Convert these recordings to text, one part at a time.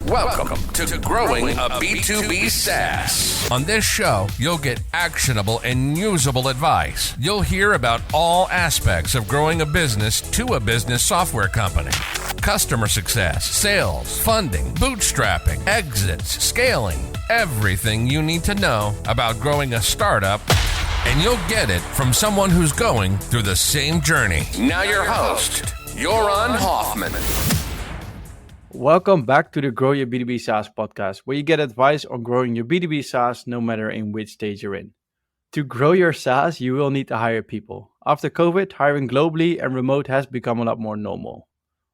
Welcome to Growing a B2B SaaS. On this show, you'll get actionable and usable advice. You'll hear about all aspects of growing a business to a business software company. Customer success, sales, funding, bootstrapping, exits, scaling, everything you need to know about growing a startup, and you'll get it from someone who's going through the same journey. Now your host, Joran Hoffman. Welcome back to the Grow Your B2B SaaS podcast, where you get advice on growing your B2B SaaS no matter in which stage you're in. To grow your SaaS, you will need to hire people. After COVID, hiring globally and remote has become a lot more normal.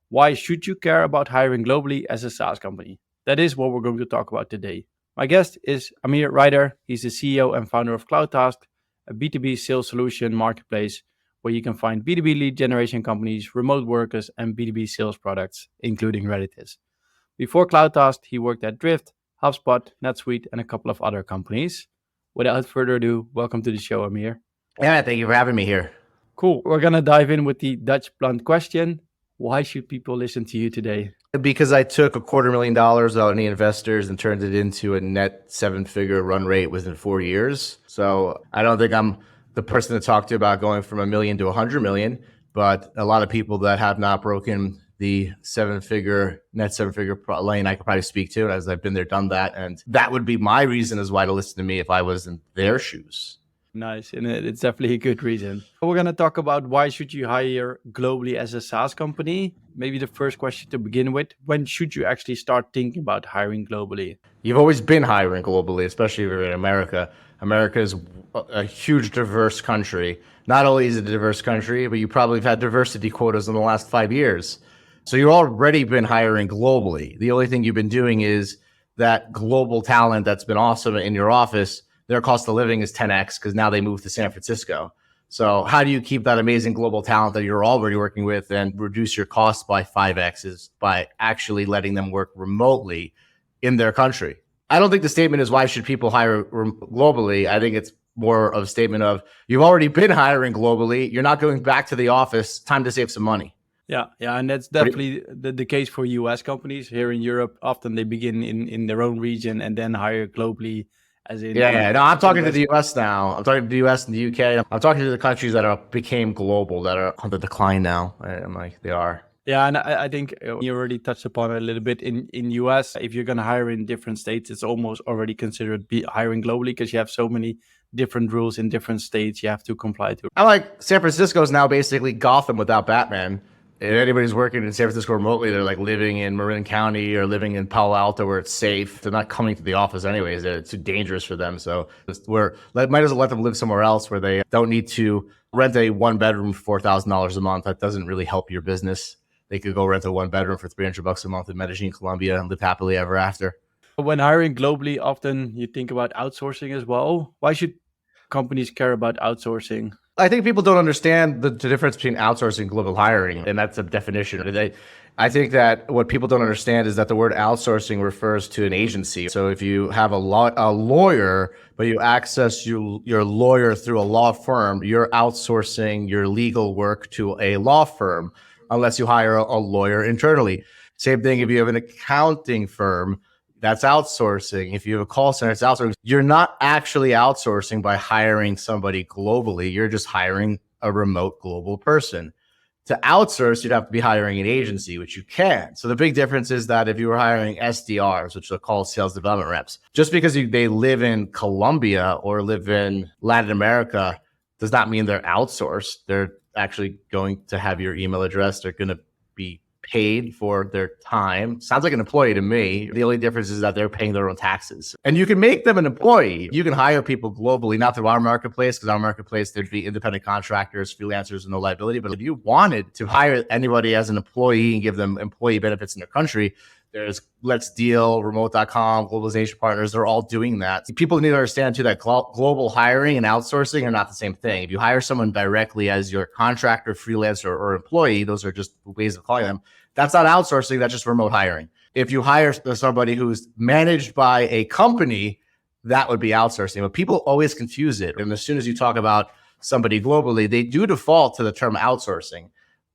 Why should you care about hiring globally as a SaaS company? That is what we're going to talk about today. My guest is Amir Reiter. He's the CEO and founder of CloudTask, a B2B sales solution marketplace where you can find B2B lead generation companies, remote workers, and B2B sales products, including Redditis. Before CloudTask, he worked at Drift, HubSpot, NetSuite, and a couple of other companies. Without further ado, welcome to the show, Amir. Yeah, thank you for having me here. Cool. We're going to dive in with the Dutch blunt question. Why should people listen to you today? Because I took $250,000 without any investors and turned it into a net 7-figure run rate within 4 years. So I don't think I'm the person to talk to about going from $1 million to $100 million, but a lot of people that have not broken the net 7-figure lane I could probably speak to, as I've been there, done that. And that would be my reason as why to listen to me if I was in their shoes. Nice. And it's definitely a good reason. We're going to talk about why should you hire globally as a SaaS company. Maybe the first question to begin with, when should you actually start thinking about hiring globally? You've always been hiring globally, especially if you're in America. America is a huge, diverse country. Not only is it a diverse country, but you probably have had diversity quotas in the last 5 years. So you've already been hiring globally. The only thing you've been doing is that global talent that's been awesome in your office, their cost of living is 10x because now they moved to San Francisco. So how do you keep that amazing global talent that you're already working with and reduce your costs by 5x is by actually letting them work remotely in their country. I don't think the statement is why should people hire globally. I think it's more of a statement of you've already been hiring globally. You're not going back to the office. Time to save some money. Yeah, and that's definitely the case for US companies. Here in Europe, often they begin in their own region and then hire globally. As in, No, I'm talking to the US now. I'm talking to the US and the UK. I'm talking to the countries that became global, that are on the decline now. I'm like, they are. Yeah, and I think you already touched upon it a little bit. In US, if you're going to hire in different states, it's almost already considered hiring globally because you have so many different rules in different states you have to comply to. I like San Francisco is now basically Gotham without Batman. If anybody's working in San Francisco remotely, they're like living in Marin County or living in Palo Alto where it's safe. They're not coming to the office anyways. It's too dangerous for them. So might as well let them live somewhere else where they don't need to rent a 1-bedroom for $4,000 a month. That doesn't really help your business. They could go rent a 1-bedroom for $300 a month in Medellin, Colombia, and live happily ever after. When hiring globally, often you think about outsourcing as well. Why should companies care about outsourcing? I think people don't understand the difference between outsourcing and global hiring, and that's a definition. I think that what people don't understand is that the word outsourcing refers to an agency. So if you have a lawyer, but you access your lawyer through a law firm, you're outsourcing your legal work to a law firm, unless you hire a lawyer internally. Same thing if you have an accounting firm, that's outsourcing. If you have a call center, it's outsourcing. You're not actually outsourcing by hiring somebody globally. You're just hiring a remote global person. To outsource, you'd have to be hiring an agency, which you can. So the big difference is that if you were hiring SDRs, which are called sales development reps, just because they live in Colombia or live in Latin America does not mean they're outsourced. They're actually going to have your email address. They're going to be paid for their time. Sounds like an employee to me. The only difference is that they're paying their own taxes. And you can make them an employee. You can hire people globally, not through our marketplace, because our marketplace, there'd be independent contractors, freelancers, and no liability. But if you wanted to hire anybody as an employee and give them employee benefits in their country, there's Let's Deal, Remote.com, Globalization Partners. They're all doing that. People need to understand, too, that global hiring and outsourcing are not the same thing. If you hire someone directly as your contractor, freelancer, or employee, those are just ways of calling them. That's not outsourcing. That's just remote hiring. If you hire somebody who's managed by a company, that would be outsourcing. But people always confuse it. And as soon as you talk about somebody globally, they do default to the term outsourcing.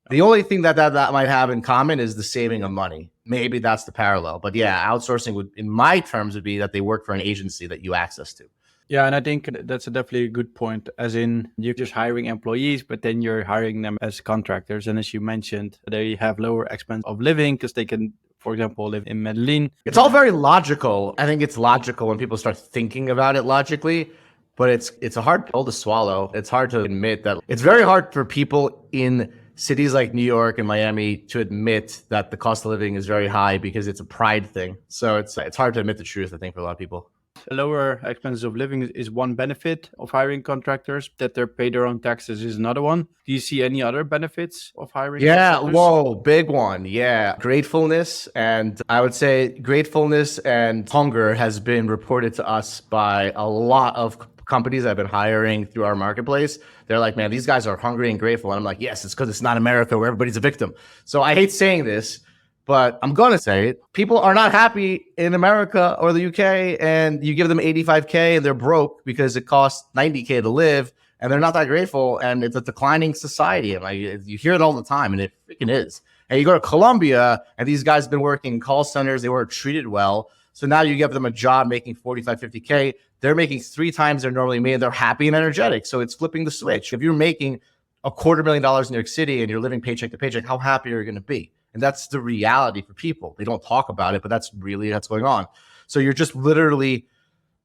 The only thing that might have in common is the saving of money. maybe that's the parallel. But yeah, outsourcing would, in my terms, would be that they work for an agency that you access to. Yeah, and I think that's definitely a good point, as in you're just hiring employees, but then you're hiring them as contractors. And as you mentioned, they have lower expense of living because they can, for example, live in Medellin. It's all very logical. I think it's logical when people start thinking about it logically, but it's a hard pill to swallow. It's hard to admit that. It's very hard for people in cities like New York and Miami to admit that the cost of living is very high because it's a pride thing. So it's hard to admit the truth, I think, for a lot of people. Lower expenses of living is one benefit of hiring contractors. That they pay their own taxes is another one. Do you see any other benefits of hiring contractors? Whoa, big one. Yeah, gratefulness. And I would say gratefulness and hunger has been reported to us by a lot of companies that have been hiring through our marketplace. They're like, man, these guys are hungry and grateful. And I'm like, yes, it's because it's not America where everybody's a victim. So I hate saying this, but I'm going to say it. People are not happy in America or the UK, and you give them $85K and they're broke because it costs $90K to live, and they're not that grateful, and it's a declining society. And like, you hear it all the time, and it freaking is. And you go to Colombia, and these guys have been working in call centers. They weren't treated well. So now you give them a job making 45, 50K. They're making 3 times they're normally made. They're happy and energetic. So it's flipping the switch. If you're making $250,000 in New York City and you're living paycheck to paycheck, how happy are you going to be? And that's the reality for people. They don't talk about it, but that's going on. So you're just literally,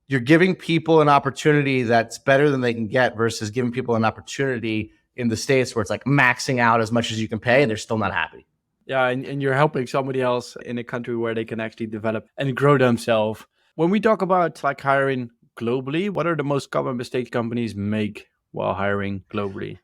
you're giving people an opportunity that's better than they can get versus giving people an opportunity in the States where it's like maxing out as much as you can pay and they're still not happy. Yeah, and you're helping somebody else in a country where they can actually develop and grow themselves. When we talk about like hiring globally, what are the most common mistakes companies make while hiring globally?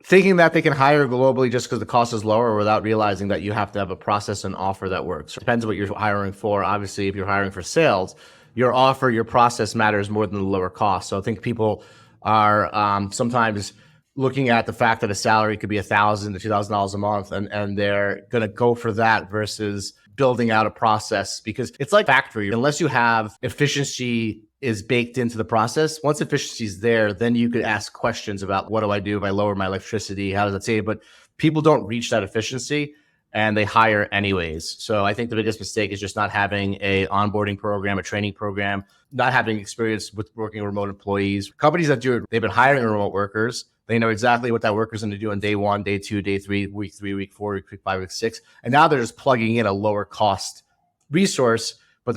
Thinking that they can hire globally just because the cost is lower without realizing that you have to have a process and offer that works. It depends what you're hiring for. Obviously, if you're hiring for sales, your offer, your process matters more than the lower cost. So I think people are sometimes looking at the fact that a salary could be $1,000 to $2,000 a month, and they're going to go for that versus building out a process, because it's like factory. Unless you have efficiency is baked into the process. Once efficiency is there, then you could ask questions about what do I do if I lower my electricity? How does that save? But people don't reach that efficiency and they hire anyways. So I think the biggest mistake is just not having a onboarding program, a training program, not having experience with working with remote employees. Companies that do it, they've been hiring remote workers. They know exactly what that worker's going to do on day 1, day 2, day 3, week 3, week 4, week 5, week 6. And now they're just plugging in a lower cost resource, but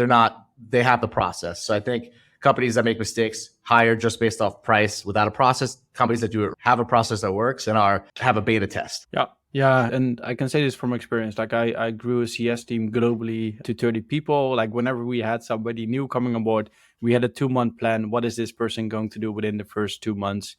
they have the process. So I think companies that make mistakes hire just based off price without a process. Companies that do it have a process that works and have a beta test. Yeah. And I can say this from experience. Like I grew a CS team globally to 30 people. Like whenever we had somebody new coming on board, we had a 2-month plan. What is this person going to do within the first 2 months?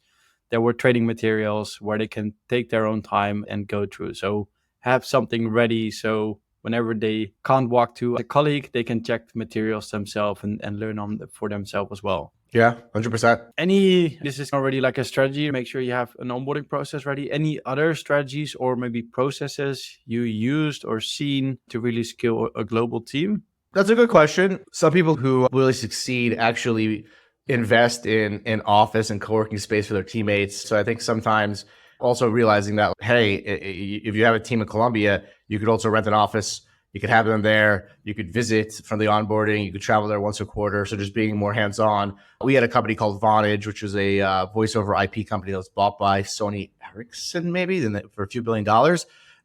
There were training materials where they can take their own time and go through. So have something ready. So whenever they can't walk to a colleague, they can check the materials themselves and learn on for themselves as well. Yeah, 100%. This is already like a strategy. Make sure you have an onboarding process ready. Any other strategies or maybe processes you used or seen to really scale a global team? That's a good question. Some people who really succeed actually invest in office and co-working space for their teammates. So I think sometimes also realizing that, hey, if you have a team in Colombia, you could also rent an office. You could have them there. You could visit from the onboarding. You could travel there once a quarter. So just being more hands-on. We had a company called Vonage, which was a voice over IP company that was bought by Sony Ericsson, maybe, for a few $1 billion.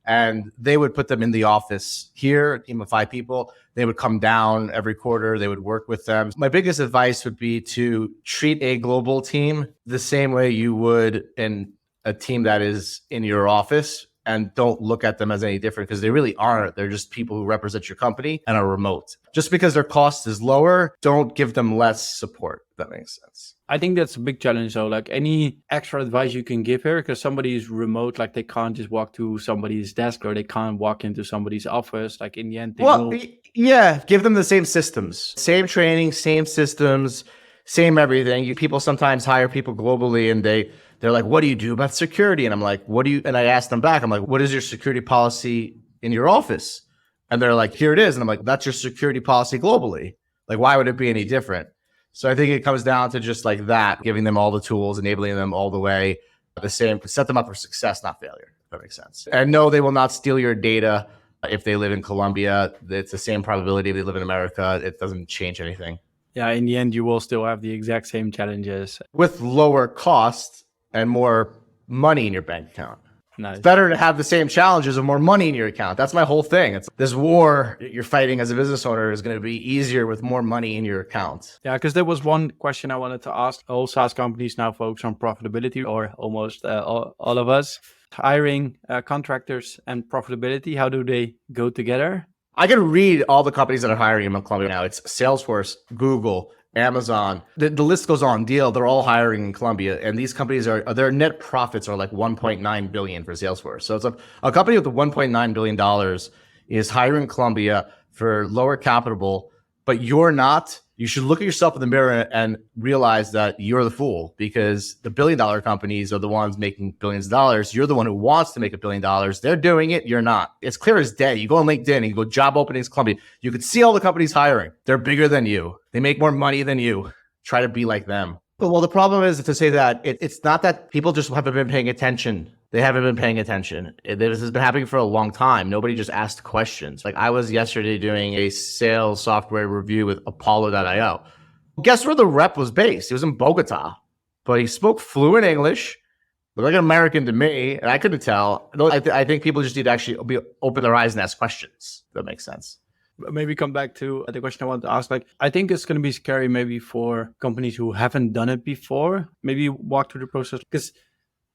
And they would put them in the office here, a team of 5 people. They would come down every quarter. They would work with them. My biggest advice would be to treat a global team the same way you would in a team that is in your office, and don't look at them as any different, because they really aren't. They're just people who represent your company and are remote. Just because their cost is lower, don't give them less support, if that makes sense. I think that's a big challenge though. Like any extra advice you can give here, because somebody is remote, like they can't just walk to somebody's desk or they can't walk into somebody's office. Like in the end, yeah, give them the same systems, same training, same systems, same everything. People sometimes hire people globally and they're like, what do you do about security? And I'm like, and I asked them back, I'm like, what is your security policy in your office? And they're like, here it is. And I'm like, that's your security policy globally. Like, why would it be any different? So I think it comes down to just like that, giving them all the tools, enabling them all the way, the same, set them up for success, not failure, if that makes sense. And no, they will not steal your data. If they live in Colombia, it's the same probability if they live in America. It doesn't change anything. Yeah, in the end, you will still have the exact same challenges. With lower costs and more money in your bank account. Nice. It's better to have the same challenges and more money in your account. That's my whole thing. It's this war you're fighting as a business owner is going to be easier with more money in your account. Yeah, because there was one question I wanted to ask. All SaaS companies now focus on profitability, or almost all of us. Hiring contractors and profitability, how do they go together? I can read all the companies that are hiring in Colombia now. It's Salesforce, Google, Amazon. The list goes on. They're all hiring in Colombia. And these companies their net profits are like 1.9 billion for Salesforce. So it's a company with the $1.9 billion is hiring in Colombia for lower capital, but you're not. You should look at yourself in the mirror and realize that you're the fool, because the billion-dollar companies are the ones making billions of dollars. You're the one who wants to make $1 billion. They're doing it. You're not. It's clear as day. You go on LinkedIn and you go job openings, Colombia. You can see all the companies hiring. They're bigger than you. They make more money than you. Try to be like them. Well, the problem is to say that it's not that people just haven't been paying attention. They haven't been paying attention. This has been happening for a long time. Nobody just asked questions. Like I was yesterday doing a sales software review with Apollo.io. Guess where the rep was based? He was in Bogota, but he spoke fluent English, looked like an American to me, and I couldn't tell. I think people just need to actually open their eyes and ask questions. If that makes sense. Maybe come back to the question I wanted to ask. Like, I think it's going to be scary maybe for companies who haven't done it before. Maybe walk through the process, because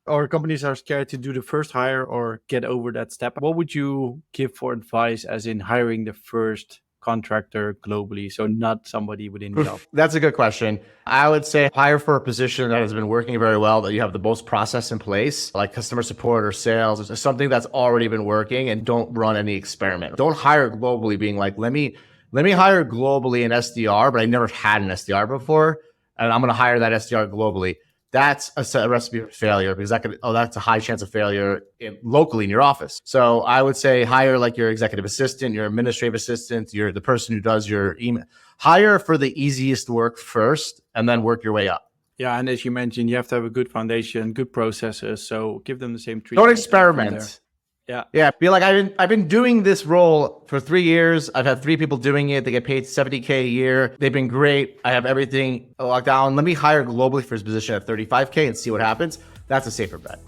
our companies are scared to do the first hire or get over that step. What would you give for advice as in hiring the first contractor globally, so not somebody within the job? That's a good question. I would say hire for a position that has been working very well, that you have the most process in place, like customer support or sales, or something that's already been working, and don't run any experiment. Don't hire globally being like, let me hire globally an SDR, but I never had an SDR before, and I'm going to hire that SDR globally. That's a recipe for failure, because that's a high chance of failure locally in your office. So I would say hire like your executive assistant, your administrative assistant, the person who does your email. Hire for the easiest work first, and then work your way up. Yeah, and as you mentioned, you have to have a good foundation, good processes. So give them the same treatment. Don't experiment. Yeah. Be like, I've been doing this role for 3 years. I've had 3 people doing it. They get paid $70K a year. They've been great. I have everything locked down. Let me hire globally for his position at $35K and see what happens. That's a safer bet.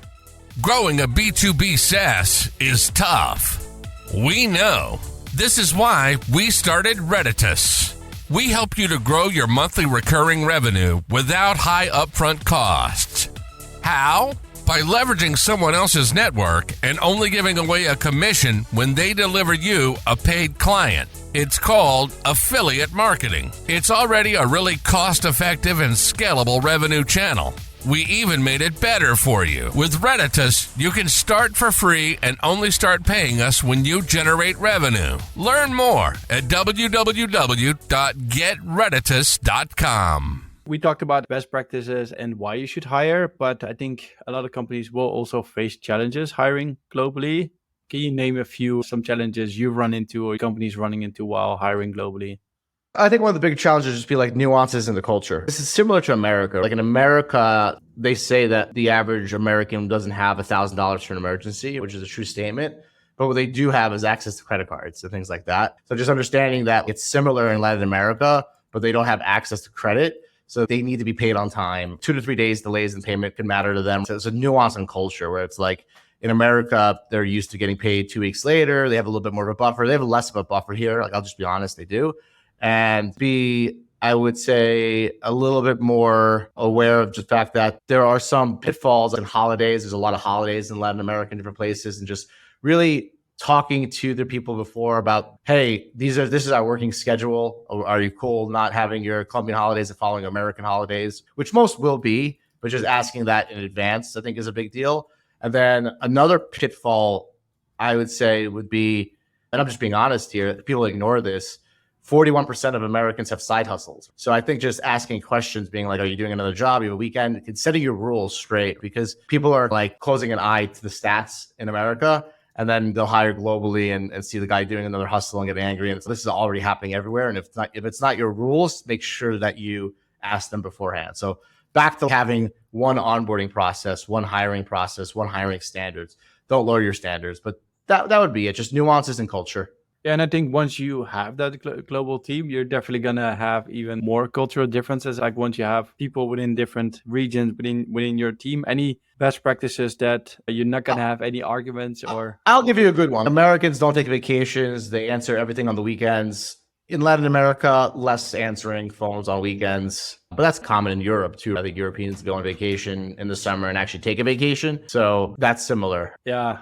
Growing a B2B SaaS is tough. We know. This is why we started Reditus. We help you to grow your monthly recurring revenue without high upfront costs. How? By leveraging someone else's network and only giving away a commission when they deliver you a paid client. It's called affiliate marketing. It's already a really cost-effective and scalable revenue channel. We even made it better for you. With Reditus, you can start for free and only start paying us when you generate revenue. Learn more at www.getreditus.com. We talked about best practices and why you should hire, but I think a lot of companies will also face challenges hiring globally. Can you name some challenges you've run into or companies running into while hiring globally? I think one of the big challenges is just be like nuances in the culture. This is similar to America. Like in America, they say that the average American doesn't have $1,000 for an emergency, which is a true statement. But what they do have is access to credit cards and things like that. So just understanding that it's similar in Latin America, but they don't have access to credit. So they need to be paid on time. 2 to 3 days delays in payment can matter to them. So it's a nuance in culture where it's like in America, they're used to getting paid 2 weeks later. They have a little bit more of a buffer. They have less of a buffer here. Like, I'll just be honest, they do. And B, I would say a little bit more aware of the fact that there are some pitfalls in holidays. There's a lot of holidays in Latin America and different places, and just really talking to the people before about, hey, this is our working schedule. Are you cool not having your Colombian holidays and following American holidays, which most will be, but just asking that in advance, I think, is a big deal. And then another pitfall, I would say, would be, and I'm just being honest here, people ignore this, 41% of Americans have side hustles. So I think just asking questions, being like, are you doing another job? You have a weekend? Setting your rules straight, because people are like closing an eye to the stats in America. And then they'll hire globally and see the guy doing another hustle and get angry. And so this is already happening everywhere. And if it's not your rules, make sure that you ask them beforehand. So back to having one onboarding process, one hiring process, one hiring standards. Don't lower your standards, but that would be it. Just nuances in culture. Yeah, and I think once you have that global team, you're definitely gonna have even more cultural differences. Like once you have people within different regions within your team, any best practices that you're not gonna have any arguments or? I'll give you a good one. Americans don't take vacations. They answer everything on the weekends. In Latin America, less answering phones on weekends. But that's common in Europe too. I think Europeans go on vacation in the summer and actually take a vacation. So that's similar. Yeah,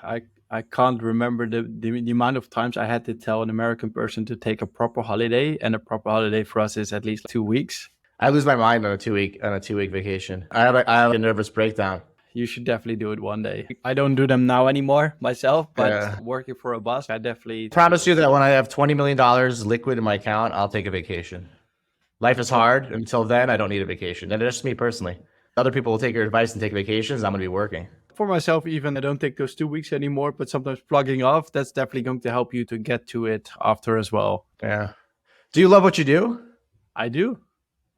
I can't remember the amount of times I had to tell an American person to take a proper holiday, and a proper holiday for us is at least 2 weeks. I lose my mind on a 2-week vacation. I have a nervous breakdown. You should definitely do it one day. I don't do them now anymore myself, but working for a boss, I definitely promise you that when I have $20 million liquid in my account, I'll take a vacation. Life is hard. Until then, I don't need a vacation. And it's just me personally. Other people will take your advice and take vacations. I'm going to be working. For myself, even I don't take those 2 weeks anymore, but sometimes plugging off, that's definitely going to help you to get to it after as well. Yeah. Do you love what you do? I do.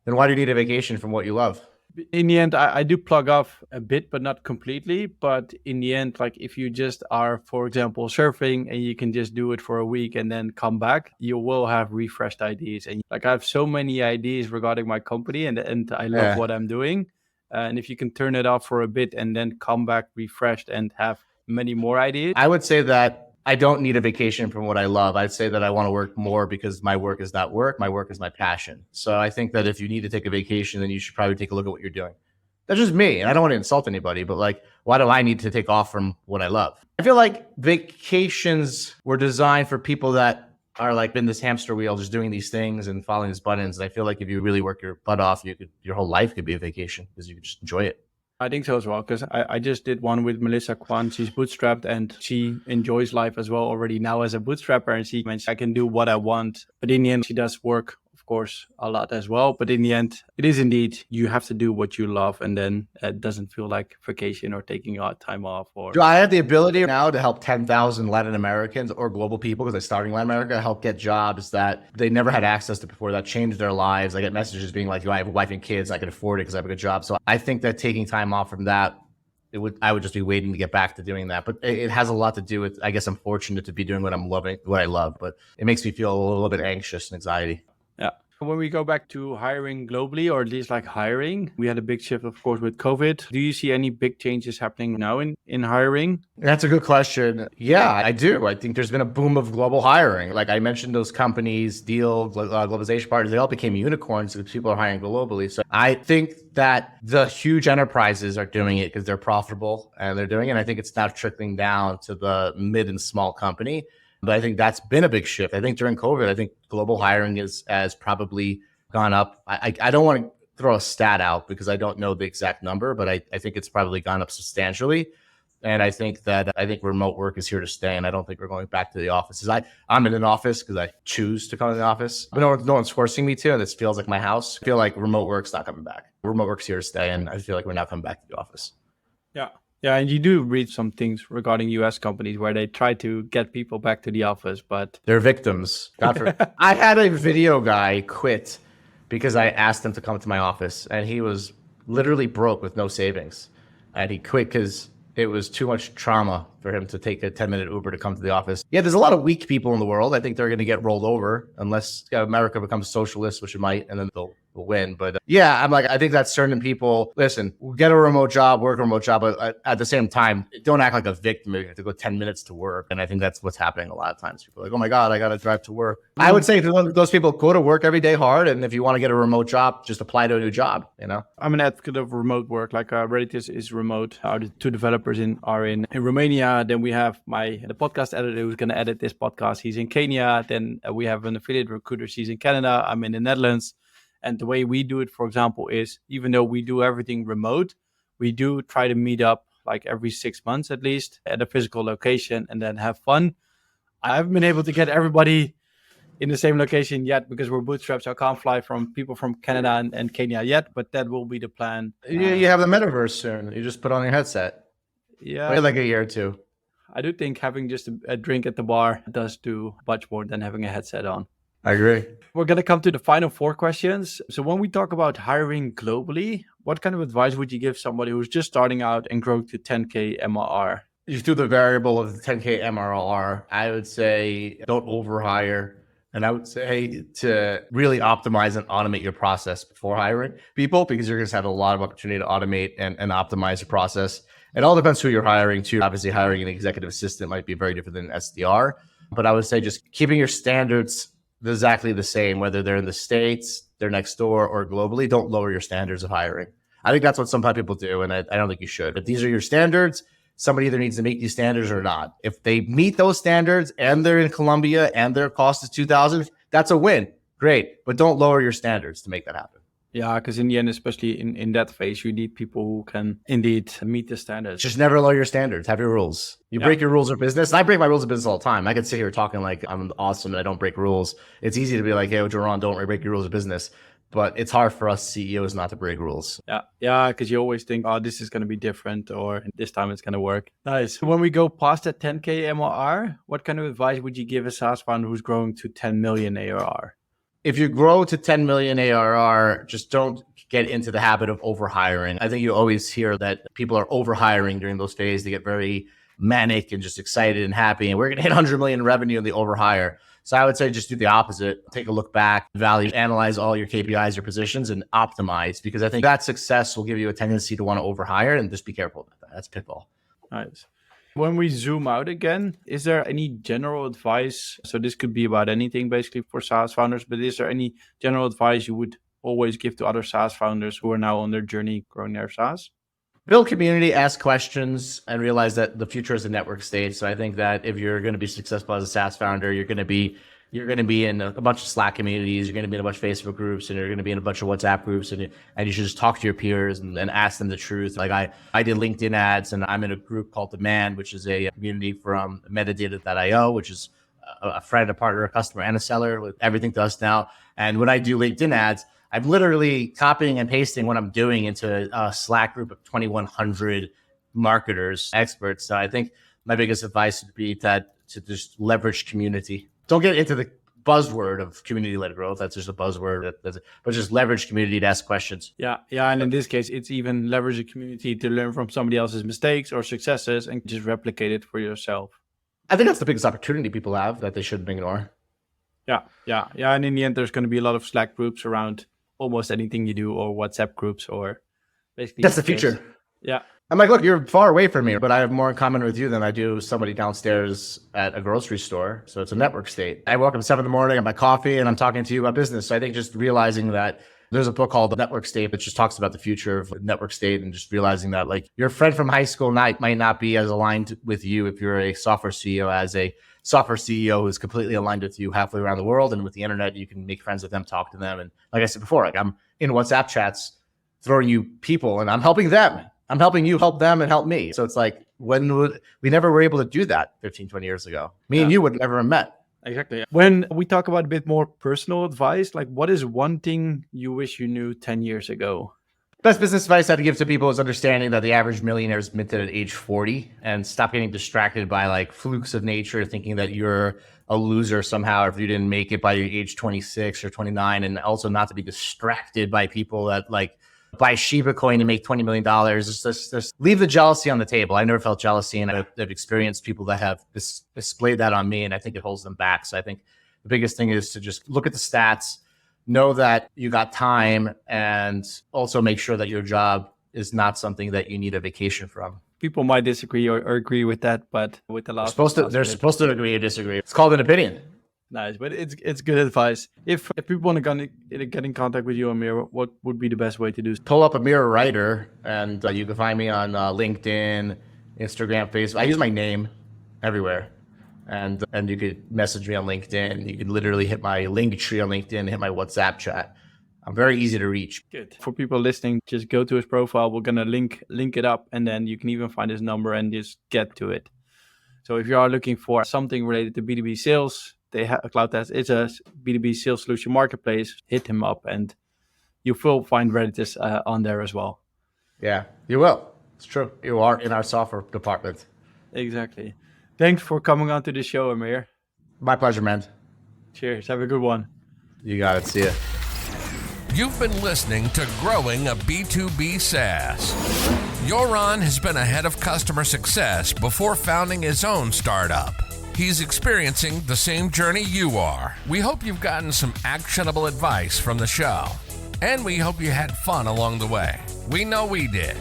Then why do you need a vacation from what you love? In the end, I do plug off a bit, but not completely. But in the end, like if you just are, for example, surfing and you can just do it for a week and then come back, you will have refreshed ideas. And like I have so many ideas regarding my company and I love what I'm doing. And if you can turn it off for a bit and then come back refreshed and have many more ideas. I would say that I don't need a vacation from what I love. I'd say that I want to work more because my work is not work. My work is my passion. So I think that if you need to take a vacation, then you should probably take a look at what you're doing. That's just me. And I don't want to insult anybody, but like, why do I need to take off from what I love? I feel like vacations were designed for people that are like in this hamster wheel, just doing these things and following these buttons. And I feel like if you really work your butt off, your whole life could be a vacation because you could just enjoy it. I think so as well, because I just did one with Melissa Kwan. She's bootstrapped and she enjoys life as well already now as a bootstrapper. And she mentioned I can do what I want. But in the end, she does work, of course, a lot as well. But in the end, it is indeed, you have to do what you love. And then it doesn't feel like vacation or taking time off. Or do I have the ability now to help 10,000 Latin Americans or global people, because I'm starting in Latin America, help get jobs that they never had access to before, that changed their lives. I get messages being like, I have a wife and kids, I can afford it because I have a good job. So I think that taking time off from that, I would just be waiting to get back to doing that. But it has a lot to do with, I guess I'm fortunate to be doing what I love, but it makes me feel a little bit anxious and anxiety. Yeah. When we go back to hiring globally, or at least like hiring, we had a big shift, of course, with COVID. Do you see any big changes happening now in hiring? That's a good question. Yeah, I do. I think there's been a boom of global hiring. Like I mentioned, those companies, globalization partners, they all became unicorns because people are hiring globally. So I think that the huge enterprises are doing it because they're profitable and they're doing it. And I think it's now trickling down to the mid and small company. But I think that's been a big shift. I think during COVID, I think global hiring has probably gone up. I don't want to throw a stat out because I don't know the exact number, but I think it's probably gone up substantially. And I think remote work is here to stay. And I don't think we're going back to the offices. I'm in an office because I choose to come to the office, but no one's forcing me to. And this feels like my house. I feel like remote work's not coming back. Remote work's here to stay. And I feel like we're not coming back to the office. Yeah. Yeah, and you do read some things regarding US companies where they try to get people back to the office, but they're victims. I had a video guy quit because I asked him to come to my office, and he was literally broke with no savings. And he quit because it was too much trauma for him to take a 10-minute Uber to come to the office. Yeah, there's a lot of weak people in the world. I think they're going to get rolled over unless America becomes socialist, which it might, and then they'll win. But yeah, I think that certain people, listen, get a remote job, work a remote job, but at the same time, don't act like a victim. You have to go 10 minutes to work. And I think that's what's happening a lot of times. People are like, oh my God, I got to drive to work. I would say to those people, go to work every day hard. And if you want to get a remote job, just apply to a new job, I'm an advocate of remote work. Like Reddit is remote. Our two developers are in Romania. Then we have the podcast editor who's going to edit this podcast. He's in Kenya. Then we have an affiliate recruiter. She's in Canada. I'm in the Netherlands. And the way we do it, for example, is even though we do everything remote, we do try to meet up like every 6 months at least at a physical location and then have fun. I haven't been able to get everybody in the same location yet because we're bootstrapped, so I can't fly from people from Canada and Kenya yet, but that will be the plan. You have the metaverse soon. You just put on your headset. Yeah. Wait like a year or two. I do think having just a drink at the bar does do much more than having a headset on. I agree. We're going to come to the final 4 questions. So when we talk about hiring globally, what kind of advice would you give somebody who's just starting out and growing to 10K MRR? You do the variable of the 10K MRR. I would say don't overhire. And I would say to really optimize and automate your process before hiring people, because you're going to have a lot of opportunity to automate and optimize your process. It all depends who you're hiring too. Obviously, hiring an executive assistant might be very different than an SDR. But I would say just keeping your standards exactly the same, whether they're in the States, they're next door, or globally. Don't lower your standards of hiring. I think that's what some people do, and I don't think you should. But these are your standards. Somebody either needs to meet these standards or not. If they meet those standards and they're in Colombia and their cost is 2,000, that's a win. Great. But don't lower your standards to make that happen. Yeah, because in the end, especially in that phase, you need people who can indeed meet the standards. Just never lower your standards. Have your rules. You break your rules of business. I break my rules of business all the time. I could sit here talking like I'm awesome and I don't break rules. It's easy to be like, hey, Jaron, don't break your rules of business. But it's hard for us CEOs not to break rules. Yeah, because you always think, oh, this is going to be different, or this time it's going to work. Nice. When we go past that 10K MRR, what kind of advice would you give a SaaS founder who's growing to 10 million ARR? If you grow to 10 million ARR, just don't get into the habit of overhiring. I think you always hear that people are overhiring during those phases. They get very manic and just excited and happy. And we're going to hit 100 million in revenue and they overhire. So I would say just do the opposite. Take a look back, value, analyze all your KPIs, your positions, and optimize, because I think that success will give you a tendency to want to overhire, and just be careful about that. That's pitfall. Nice. When we zoom out again, is there any general advice? So this could be about anything basically for SaaS founders, but is there any general advice you would always give to other SaaS founders who are now on their journey growing their SaaS? Build community, ask questions, and realize that the future is a network stage. So I think that if you're going to be successful as a SaaS founder, you're going to be in a bunch of Slack communities, you're going to be in a bunch of Facebook groups, and you're going to be in a bunch of WhatsApp groups, and you should just talk to your peers and ask them the truth. Like I did LinkedIn ads, and I'm in a group called Demand, which is a community from metadata.io, which is a friend, a partner, a customer, and a seller with everything to us now. And when I do LinkedIn ads, I'm literally copying and pasting what I'm doing into a Slack group of 2,100 marketers, experts. So I think my biggest advice would be to just leverage community. Don't get into the buzzword of community-led growth. That's just a buzzword. But just leverage community to ask questions. Yeah. And in this case, it's even leverage the community to learn from somebody else's mistakes or successes and just replicate it for yourself. I think that's the biggest opportunity people have that they shouldn't ignore. Yeah. And in the end, there's going to be a lot of Slack groups around almost anything you do, or WhatsApp groups, or basically that's the future. Yeah. I'm like, look, you're far away from me, but I have more in common with you than I do somebody downstairs at a grocery store. So it's a network state. I woke up at 7 a.m, I have my coffee, and I'm talking to you about business. So I think just realizing that there's a book called The Network State that just talks about the future of network state, and just realizing that like your friend from high school might not be as aligned with you if you're a software CEO as a software CEO who's completely aligned with you halfway around the world. And with the internet, you can make friends with them, talk to them. And like I said before, like I'm in WhatsApp chats throwing you people, and I'm helping them. I'm helping you help them and help me. So it's like, we never were able to do that 15, 20 years ago. Me and you would never have met. Exactly. When we talk about a bit more personal advice, like what is one thing you wish you knew 10 years ago? Best business advice I'd give to people is understanding that the average millionaire is minted at age 40, and stop getting distracted by like flukes of nature, thinking that you're a loser somehow if you didn't make it by age 26 or 29, and also not to be distracted by people that like buy Shiba coin and make $20 million. Just leave the jealousy on the table. I never felt jealousy, and I've experienced people that have displayed that on me, and I think it holds them back. So I think the biggest thing is to just look at the stats, know that you got time, and also make sure that your job is not something that you need a vacation from. People might disagree or agree with that, but with the last, they're supposed to agree or disagree. It's called an opinion. Nice, but it's good advice. If people want to get in contact with you, Amir, what would be the best way to do? Pull up Amir Reiter, and you can find me on LinkedIn, Instagram, Facebook. I use my name everywhere. And you could message me on LinkedIn. You could literally hit my link tree on LinkedIn, hit my WhatsApp chat. I'm very easy to reach. Good. For people listening, just go to his profile. We're going to link it up, and then you can even find his number and just get to it. So if you are looking for something related to B2B sales, they have CloudTask. It's a B2B sales solution marketplace. Hit him up, and you will find Redditus on there as well. Yeah, you will. It's true. You are in our software department. Exactly. Thanks for coming on to the show, Amir. My pleasure, man. Cheers. Have a good one. You got it. See ya. You've been listening to Growing a B2B SaaS. Joran has been ahead of customer success before founding his own startup. He's experiencing the same journey you are. We hope you've gotten some actionable advice from the show. And we hope you had fun along the way. We know we did.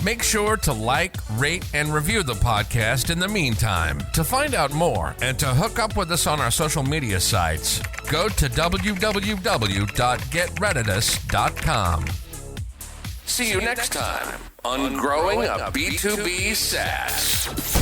Make sure to like, rate, and review the podcast in the meantime. To find out more and to hook up with us on our social media sites, go to www.getredditous.com. See you next time on Growing a B2B SaaS.